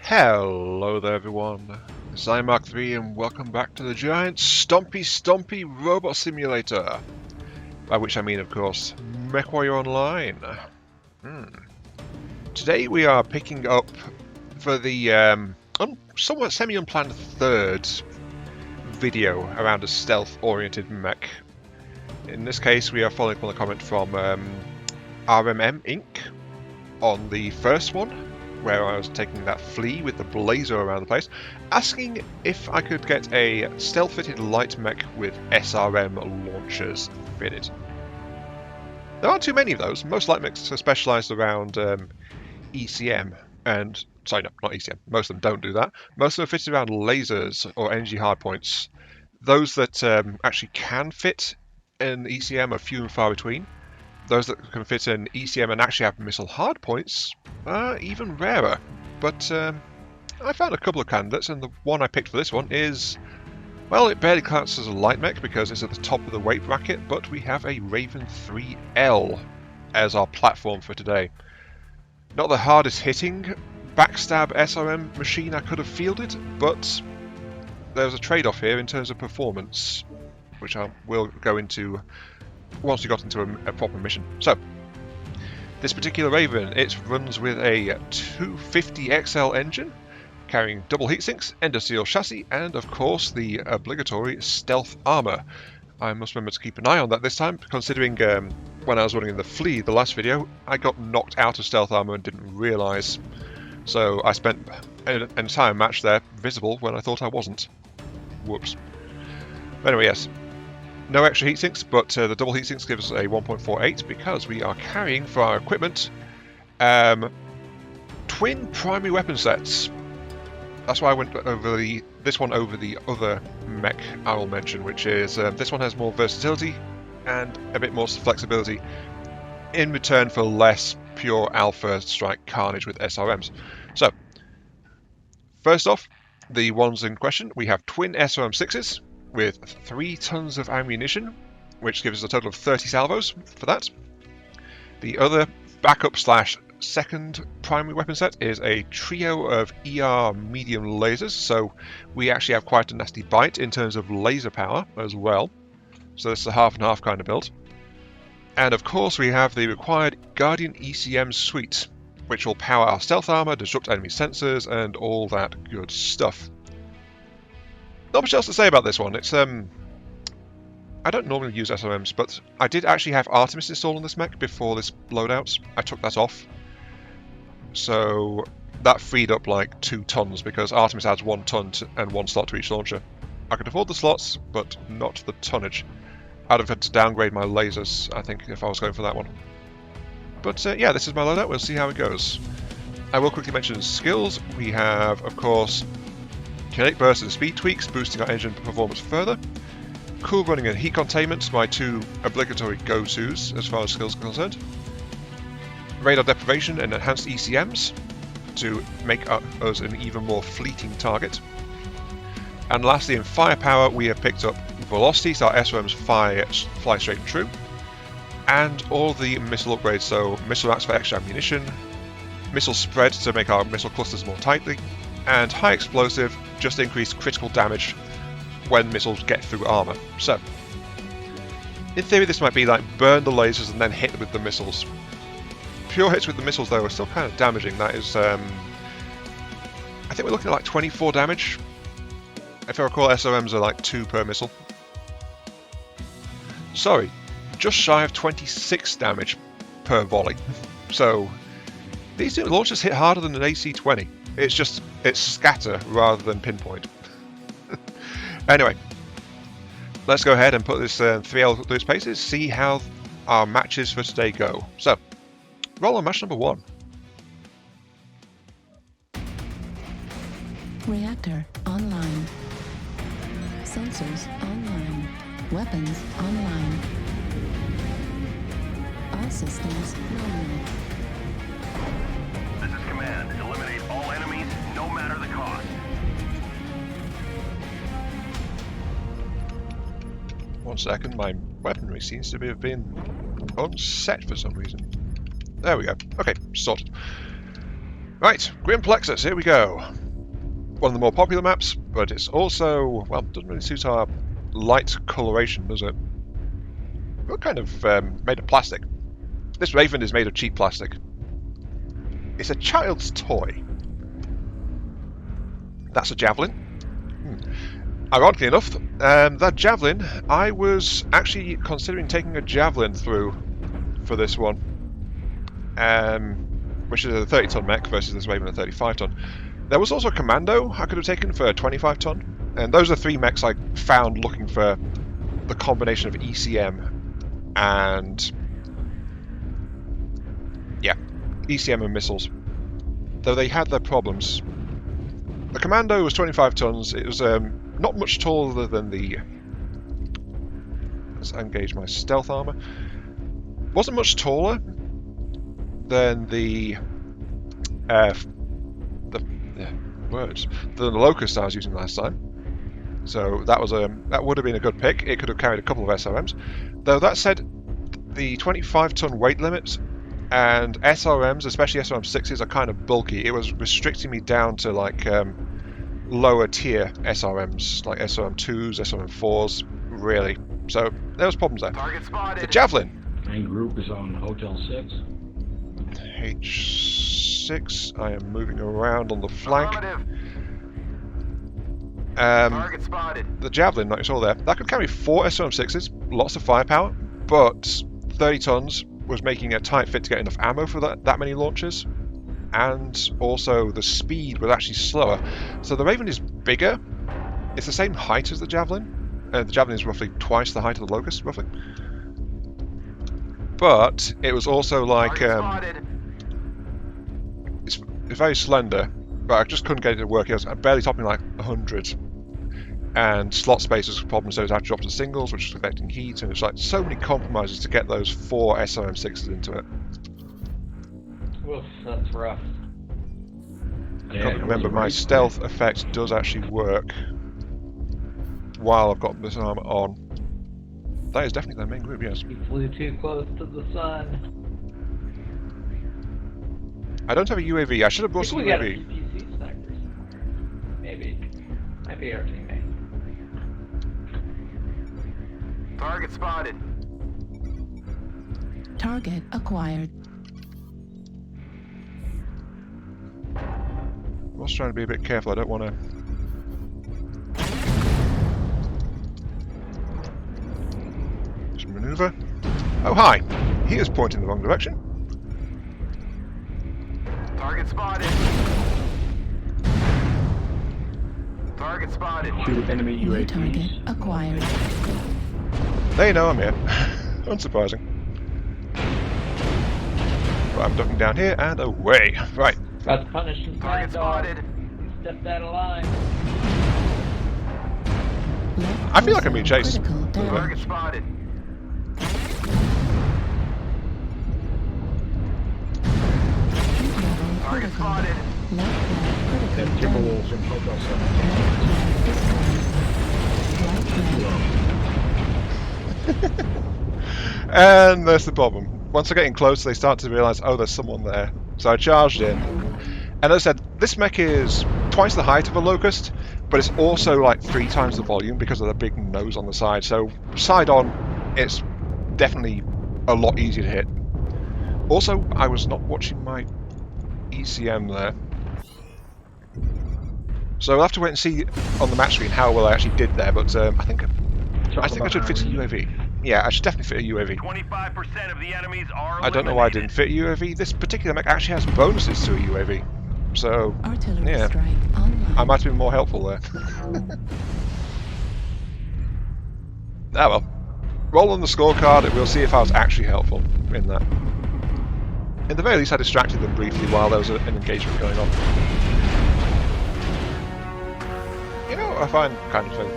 Hello there everyone, this is Mark3 and welcome back to the giant stompy robot simulator. By which I mean, of course, MWO Online. Today we are picking up for the somewhat semi-unplanned third video around a stealth-oriented mech. In this case we are following up on a comment from RMM Inc. on the first one, where I was taking that flea with the blazer around the place, asking if I could get a stealth-fitted light mech with SRM launchers fitted. There aren't too many of those. Most light mechs are specialised around ECM, and sorry, no, not ECM. Most of them don't do that. Most of them are fitted around lasers or energy hardpoints. Those that actually can fit in ECM are few and far between. Those that can fit in ECM and actually have missile hardpoints are even rarer. But I found a couple of candidates, and the one I picked for this one is, well, it barely counts as a light mech because it's at the top of the weight bracket, but we have a RVN-3L as our platform for today. Not the hardest hitting backstab SRM machine I could have fielded, but there's a trade-off here in terms of performance, which I will go into once we got into a proper mission. So, this particular Raven, it runs with a 250XL engine, carrying double heatsinks, endosteel chassis, and of course the obligatory stealth armor. I must remember to keep an eye on that this time, considering when I was running in the flea, the last video, I got knocked out of stealth armor and didn't realise. So I spent an entire match there visible when I thought I wasn't. Whoops. Anyway, yes. No extra heatsinks, but the double heatsinks gives us a 1.48 because we are carrying for our equipment twin primary weapon sets. That's why I went over this one over the other mech I will mention, which is this one has more versatility and a bit more flexibility in return for less pure alpha strike carnage with SRMs. So, first off, the ones in question, we have twin SRM6s with 3 tons of ammunition, which gives us a total of 30 salvos for that. The other backup slash second primary weapon set is a trio of ER medium lasers, so we actually have quite a nasty bite in terms of laser power as well. So this is a half and half kind of build. And of course we have the required Guardian ECM suite, which will power our stealth armor, disrupt enemy sensors, and all that good stuff. Not much else to say about this one. It's I don't normally use SRMs, but I did actually have Artemis installed on this mech before this loadout. I took that off, so that freed up like 2 tons because Artemis adds 1 ton and 1 slot to each launcher. I could afford the slots, but not the tonnage. I'd have had to downgrade my lasers, I think, if I was going for that one. But yeah, this is my loadout. We'll see how it goes. I will quickly mention skills. We have, of course, kinetic burst and speed tweaks, boosting our engine performance further. Cool running and heat containment, my 2 obligatory go-tos as far as skills are concerned. Radar deprivation and enhanced ECMs to make us an even more fleeting target. And lastly, in firepower, we have picked up velocity, so our SRMs fly straight and true. And all the missile upgrades, so missile racks for extra ammunition, missile spread to make our missile clusters more tightly, and high explosive, just increase critical damage when missiles get through armor. So, in theory this might be like burn the lasers and then hit with the missiles. Pure hits with the missiles though are still kind of damaging. That is, I think we're looking at like 24 damage. If I recall, SRMs are like 2 per missile. Sorry, just shy of 26 damage per volley. So, these two launchers hit harder than an AC-20. It's scatter rather than pinpoint. Anyway, let's go ahead and put this 3L through its paces, see how our matches for today go. So, roll on match number 1. Reactor online. Sensors online. Weapons online. All systems nominal. This is command. Eliminate all enemies, no matter the cost. One second, my weaponry seems to have been unset for some reason. There we go. Okay, sorted. Right, Grim Plexus, here we go. One of the more popular maps, but it's also, well, doesn't really suit our light coloration, does it? We're kind of made of plastic. This Raven is made of cheap plastic. It's a child's toy. That's a javelin. Ironically enough, that javelin, I was actually considering taking a javelin through for this one, which is a 30-ton mech versus this Raven, a 35-ton. There was also a commando I could have taken for a 25-ton, and those are 3 mechs I found looking for the combination of ECM and ECM and missiles. Though they had their problems. The commando was 25 tons. It was not much taller than the. Let's engage my stealth armor. Wasn't much taller than the locust I was using last time. So that was that would have been a good pick. It could have carried a couple of SRMs. Though that said, the 25-ton weight limits and SRMs, especially SRM 6s, are kind of bulky. It was restricting me down to like lower tier SRMs, like SRM 2s, SRM 4s, really. So there was problems there. Target spotted. The javelin. Main group is on Hotel 6. H6. I am moving around on the flank. Target spotted. The javelin, like you saw there, that could carry 4 SRM 6s, lots of firepower, but 30 tons was making a tight fit to get enough ammo for that many launches, and also the speed was actually slower. So the Raven is bigger. It's the same height as the javelin. The javelin is roughly twice the height of the locust, roughly. But it was also like it's very slender, but I just couldn't get it to work. It was barely topping like 100. And slot space was a problem, so it had to drop to singles, which was affecting heat, and it's like so many compromises to get those 4 SRM 6s into it. Oof, that's rough. I can't remember, my stealth effect does actually work while I've got this armor on. That is definitely their main group, yes. You flew too close to the sun. I don't have a UAV. I should have brought some we got UAV. PC snipers. Maybe. Might be our teammate. Target spotted. Target acquired. I was trying to be a bit careful. I don't want to. Just maneuver. Oh, hi! He is pointing the wrong direction. Target spotted. Target spotted. Shoot enemy New target UAVs. acquired. They know I'm here. Unsurprising. Right, I'm ducking down here and away. Right. Got punished and Target spotted. You stepped out of line. I feel like I'm being chased. Critical damage. Target spotted. Target spotted. Left flag critical Them damage. Timberwolves in Hotel 7. Right flag destroyed. And that's the problem. Once I get in close, they start to realise, oh, there's someone there. So I charged in. And as I said, this mech is twice the height of a locust, but it's also like 3 times the volume because of the big nose on the side. So side on, it's definitely a lot easier to hit. Also, I was not watching my ECM there. So we'll have to wait and see on the match screen how well I actually did there, but I think I should fit a UAV. Yeah, I should definitely fit a UAV. 25% of the enemies are I don't know why I eliminated. didn't fit a UAV. This particular mech actually has bonuses to a UAV. So, Artillery yeah, strike online. I might have been more helpful there. Ah well. Roll on the scorecard and we'll see if I was actually helpful in that. In the very least, I distracted them briefly while there was an engagement going on. You know what I find kind of funny?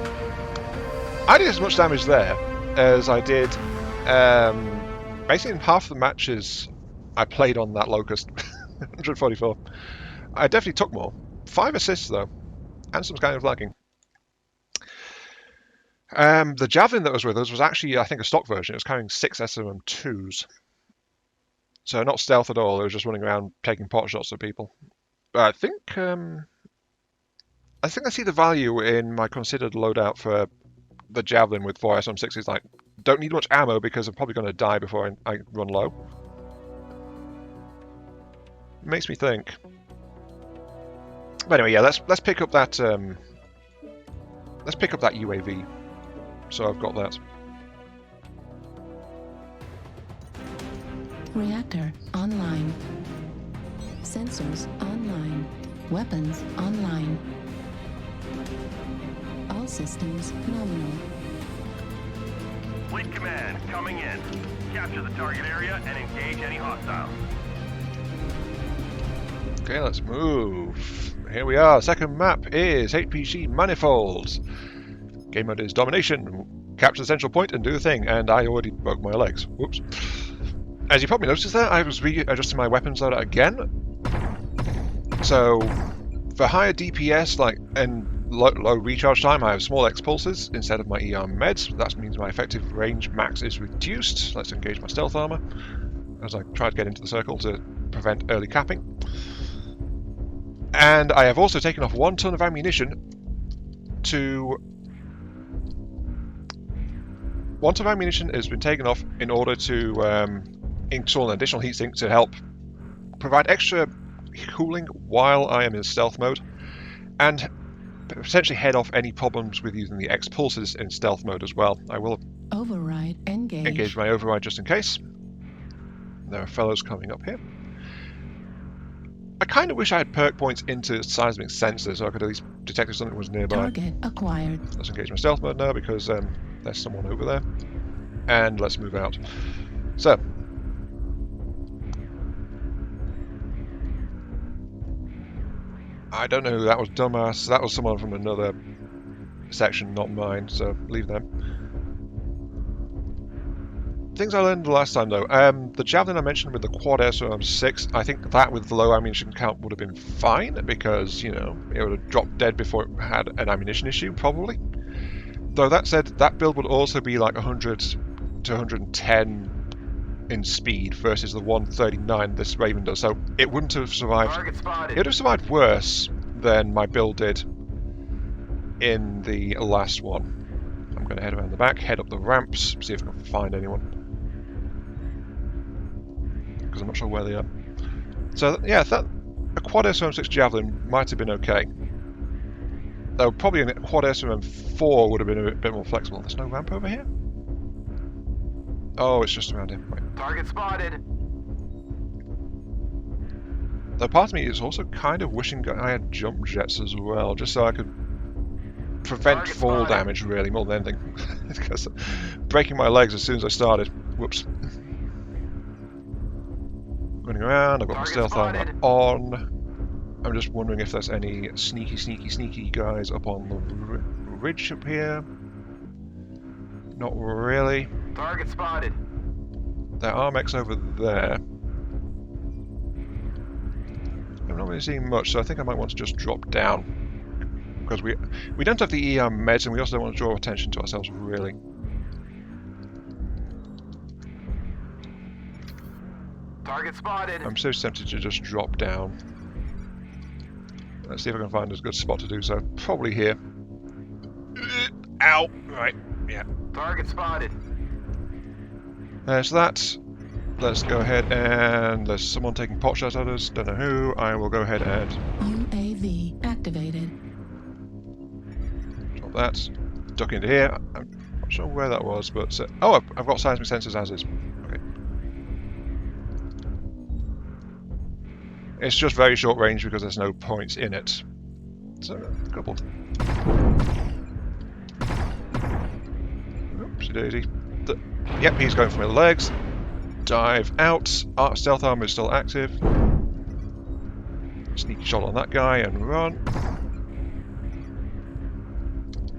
I did as much damage there as I did basically in half the matches I played on that locust. 144. I definitely took more. 5 assists though, and some kind of lagging. The javelin that was with us was actually, I think, a stock version. It was carrying 6 SRM2s. So not stealth at all, it was just running around taking pot shots at people. I think I see the value in my considered loadout for the javelin with 4 SRM6s. Like, don't need much ammo because I'm probably going to die before I run low. Makes me think. But anyway, yeah, let's pick up that UAV. So I've got that. Reactor online. Sensors online. Weapons online. All systems nominal. Fleet command coming in. Capture the target area and engage any hostiles. Okay, let's move. Here we are. Second map is HPG Manifolds. Game mode is Domination. Capture the central point and do the thing. And I already broke my legs. Whoops. As you probably noticed there, I was readjusting my weapons loadout again. So, for higher DPS and low recharge time, I have small X pulses instead of my ER meds. That means my effective range max is reduced. Let's engage my stealth armor as I try to get into the circle to prevent early capping. And I have also taken off 1 ton of ammunition to... 1 ton of ammunition has been taken off in order to install an additional heatsink to help provide extra cooling while I am in stealth mode, and potentially head off any problems with using the X pulses in stealth mode as well. I will Override engage. engage my override just in case. There are fellows coming up here. I kind of wish I had perk points into seismic sensors so I could at least detect if something was nearby. Target acquired. Let's engage my stealth mode now because there's someone over there. And let's move out. So, I don't know who that was, dumbass. That was someone from another section, not mine, so leave them. Things I learned the last time though. The javelin I mentioned with the quad SRM6, I think that with the low ammunition count would have been fine because, you know, it would have dropped dead before it had an ammunition issue, probably. Though that said, that build would also be like 100 to 110 in speed versus the 139 this Raven does, so it wouldn't have survived. Target spotted. It would have survived worse than my build did in the last one. I'm going to head around the back, head up the ramps, see if I can find anyone. Because I'm not sure where they are. So yeah, a quad SRM6 Javelin might have been okay. Though probably a quad SRM4 would have been a bit more flexible. There's no ramp over here? Oh, it's just around here. Right. Target spotted. Though part of me is also kind of wishing I had jump jets as well, just so I could prevent Target fall spotted. damage really more than anything. Because breaking my legs as soon as I started. Whoops. Running around, I've got my Target stealth armor spotted. on. I'm just wondering if there's any sneaky guys up on the ridge up here. Not really. Target spotted. There are mechs over there. I'm not really seeing much, so I think I might want to just drop down. Because we don't have the ER meds, and we also don't want to draw attention to ourselves, really. Target spotted. I'm so tempted to just drop down. Let's see if I can find a good spot to do so. Probably here. Ow! Right, yeah. Target spotted. There's that. Let's go ahead and there's someone taking pot shots at us. Don't know who. I will go ahead and UAV activated. drop that. Duck into here. I'm not sure where that was, but oh, I've got seismic sensors as is. Okay. It's just very short range because there's no points in it. So a couple. Oopsie daisy. Yep, he's going for my legs. Dive out. Stealth armor is still active. Sneaky shot on that guy and run.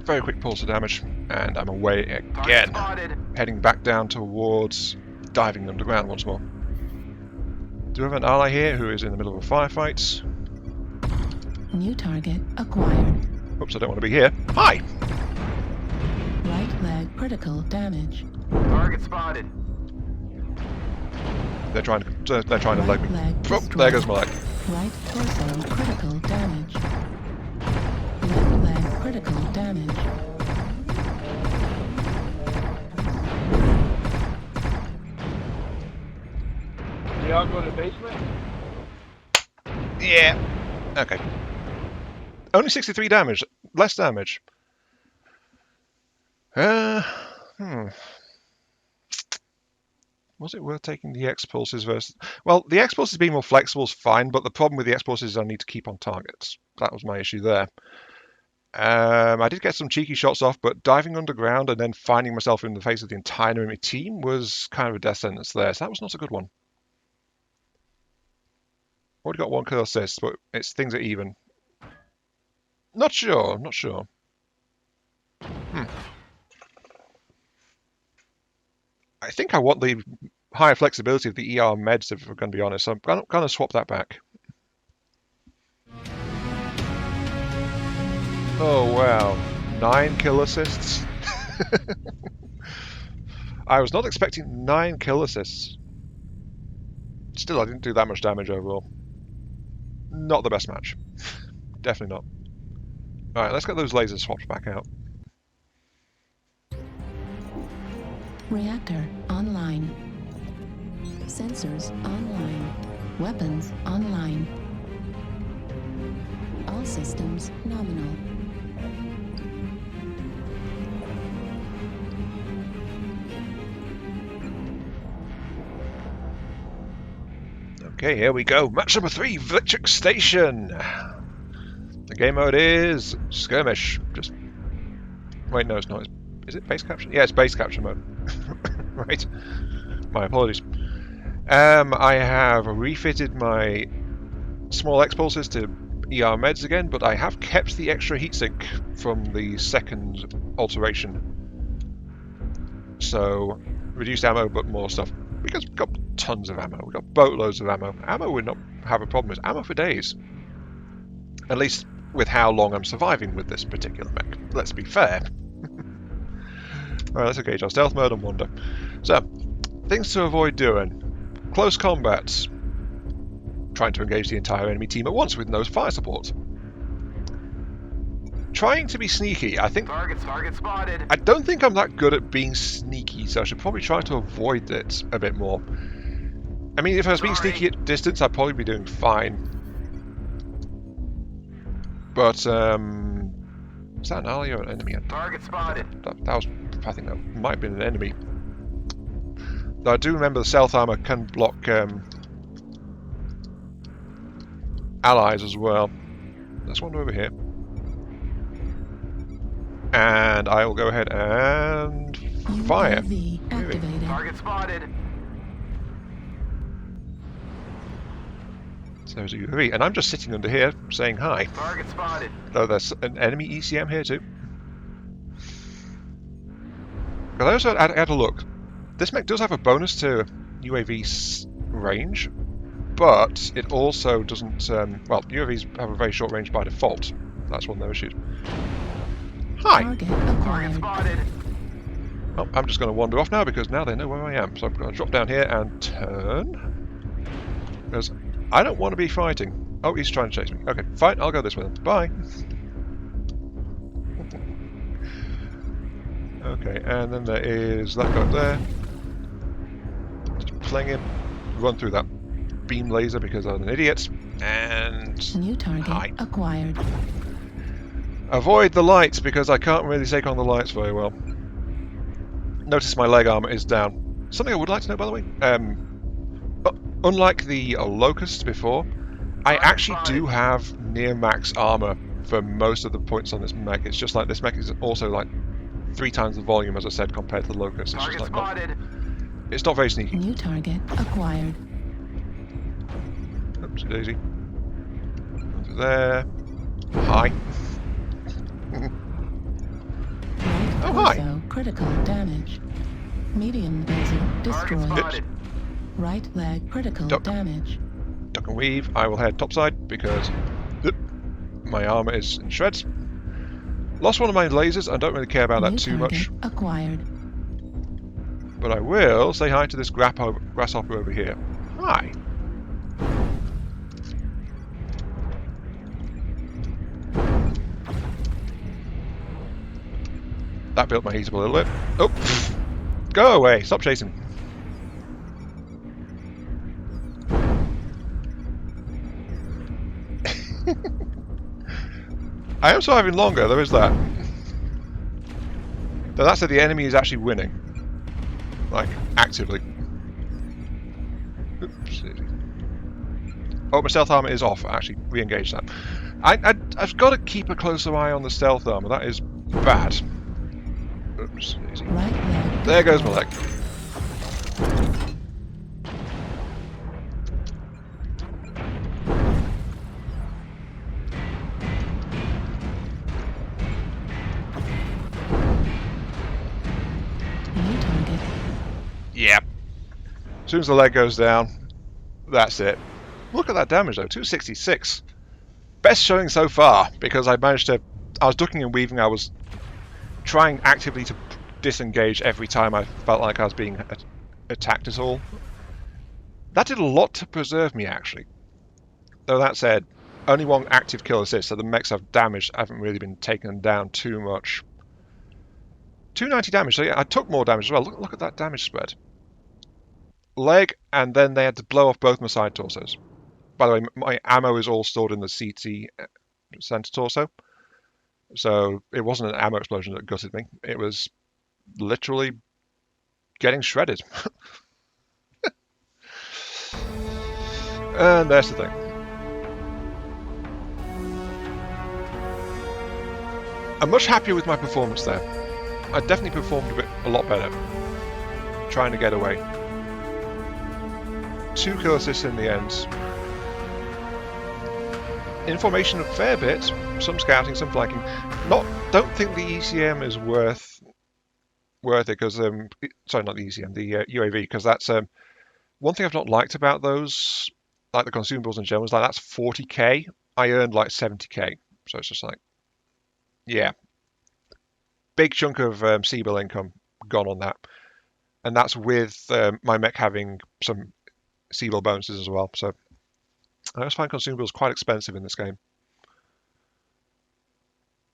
Very quick pulse of damage, and I'm away Target again. spotted. Heading back down towards diving underground once more. Do we have an ally here who is in the middle of a firefight? New target acquired. Oops, I don't want to be here. Hi! Right leg critical damage. Target spotted. They're trying to leg me. Right leg Oh, there goes my leg. Right torso critical damage. Left leg critical damage. Do y'all go to the basement? Yeah. Okay. Only 63 damage. Less damage. Was it worth taking the X-Pulses versus... Well, the X-Pulses being more flexible is fine, but the problem with the X-Pulses is I need to keep on targets. That was my issue there. I did get some cheeky shots off, but diving underground and then finding myself in the face of the entire enemy team was kind of a death sentence there, so that was not a good one. Already got 1 kill assist, but it's things are even. Not sure, not sure. I think I want the higher flexibility of the ER meds, if we're going to be honest, so I'm going to swap that back. Oh wow, 9 kill assists. I was not expecting 9 kill assists. Still, I didn't do that much damage overall. Not the best match. Definitely not. Alright, let's get those lasers swapped back out. Reactor online. Sensors online. Weapons online. All systems nominal. Okay, here we go. Match number 3, Victric Station. The game mode is skirmish. Just wait, no, it's not. Is it base capture? Yeah, it's base capture mode. Right. My apologies. I have refitted my small X-Pulses to ER meds again, but I have kept the extra heatsink from the second alteration. So, reduced ammo, but more stuff. Because we've got tons of ammo. We've got boatloads of ammo. Ammo would not have a problem. It's ammo for days. At least with how long I'm surviving with this particular mech. Let's be fair. Alright, let's engage our stealth mode and wander. So, things to avoid doing. Close combats. Trying to engage the entire enemy team at once with no fire support. Trying to be sneaky. I think... Target spotted. I don't think I'm that good at being sneaky, so I should probably try to avoid it a bit more. I mean, if I was being sneaky at distance, I'd probably be doing fine. But, is that an ally or an enemy? Target spotted. That was... I think that might have been an enemy. Though I do remember the stealth armor can block allies as well. Let's wander over here. And I will go ahead and fire. UAV activated. Target spotted. So there's a UAV, and I'm just sitting under here saying hi. Target spotted. Though there's an enemy ECM here too. But I also had a look. This mech does have a bonus to UAV range, but it also doesn't. Well, UAVs have a very short range by default. That's one of their issues. Hi. Target Target acquired. spotted. Well, I'm just going to wander off now because now they know where I am. So I'm going to drop down here and turn. Because I don't want to be fighting. Oh, he's trying to chase me. Okay, fine. I'll go this way then. Bye. Okay, and then there is that guy up there. Just playing him. Run through that beam laser because I'm an idiot. And New target hi. acquired. Avoid the lights because I can't really take on the lights very well. Notice my leg armor is down. Something I would like to know, by the way. Unlike the Locust before, I actually do have near max armor for most of the points on this mech. It's just like this mech is also like 3 times the volume, as I said, compared to the Locust. It's just Target like spotted. it's not very sneaky. New target acquired. Oops, daisy. Over there. Hi. Right Oh, hi. torso critical damage. Medium laser Target destroyed. spotted. Right leg critical Duck. damage. Duck and weave. I will head topside because my armor is in shreds. Lost one of my lasers. I don't really care about that New too much. target acquired. But I will say hi to this grasshopper over here. Hi. That built my heat up a little bit. Oh! Go away! Stop chasing. I am surviving longer, there is that. Though that said, the enemy is actually winning. Like, actively. Oops. Oh, my stealth armor is off. I actually re-engaged that. I've got to keep a closer eye on the stealth armor. That is bad. Oops. Right leg. There goes my leg. New target. Yep. As soon as the leg goes down, that's it. Look at that damage though, 266. Best showing so far, because I managed to... I was ducking and weaving, I was trying actively to disengage every time I felt like I was being attacked at all. That did a lot to preserve me, actually. Though that said, only one active kill assist, so the mechs I've damaged haven't really been taken down too much. 290 damage, so yeah, I took more damage as well. Look at that damage spread. Leg, and then they had to blow off both my side torsos. By the way, my ammo is all stored in the CT center torso. So it wasn't an ammo explosion that gutted me. It was literally getting shredded. And that's the thing. I'm much happier with my performance there. I definitely performed a lot better. Trying to get away. 2 kill assists in the end. Information a fair bit. Some scouting, some flanking. Don't think the ECM is worth it because sorry, not the ECM, the UAV, because that's one thing I've not liked about those, like the consumables in general, is like that's 40k. I earned like 70k, so it's just like, yeah, big chunk of C-bill income gone on that, and that's with my mech having some C-bill bonuses as well. So I just find consumables quite expensive in this game.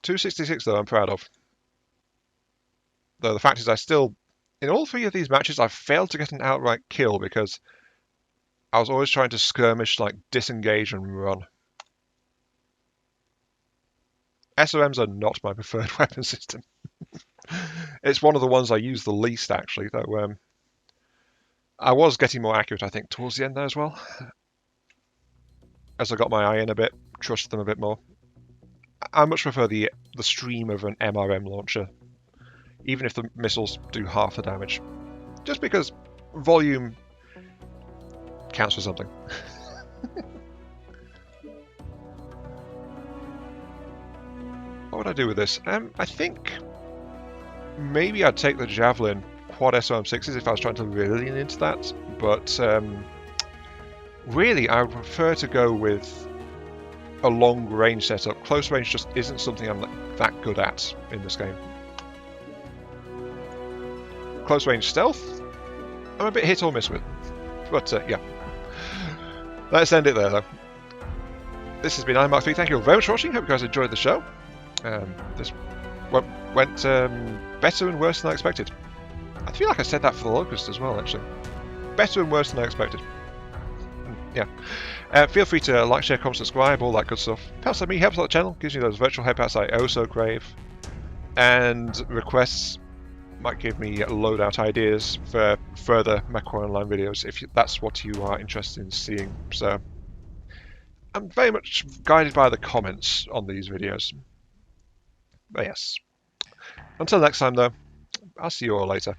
266 though, I'm proud of. Though the fact is, I still, in all 3 of these matches, I've failed to get an outright kill because I was always trying to skirmish, like disengage and run. SRMs are not my preferred weapon system. It's one of the ones I use the least, actually, though I was getting more accurate, I think, towards the end there as well. As I got my eye in a bit, trusted them a bit more. I much prefer the stream of an MRM launcher, even if the missiles do half the damage. Just because volume counts for something. What would I do with this? I think maybe I'd take the Javelin quad SRM6s if I was trying to really lean into that, but really I would prefer to go with a long range setup. Close range just isn't something I'm that good at in this game. Close range stealth, I'm a bit hit or miss with. But yeah. Let's end it there though. This has been IMark3. Thank you all very much for watching. Hope you guys enjoyed the show. This went better and worse than I expected. I feel like I said that for the Locust as well, actually. Better and worse than I expected. Yeah. Feel free to like, share, comment, subscribe, all that good stuff. Helps out me, helps out the channel, gives you those virtual headpats I oh so crave. And requests might give me loadout ideas for further MWO Online videos if that's what you are interested in seeing. So I'm very much guided by the comments on these videos. But yes. Until next time though, I'll see you all later.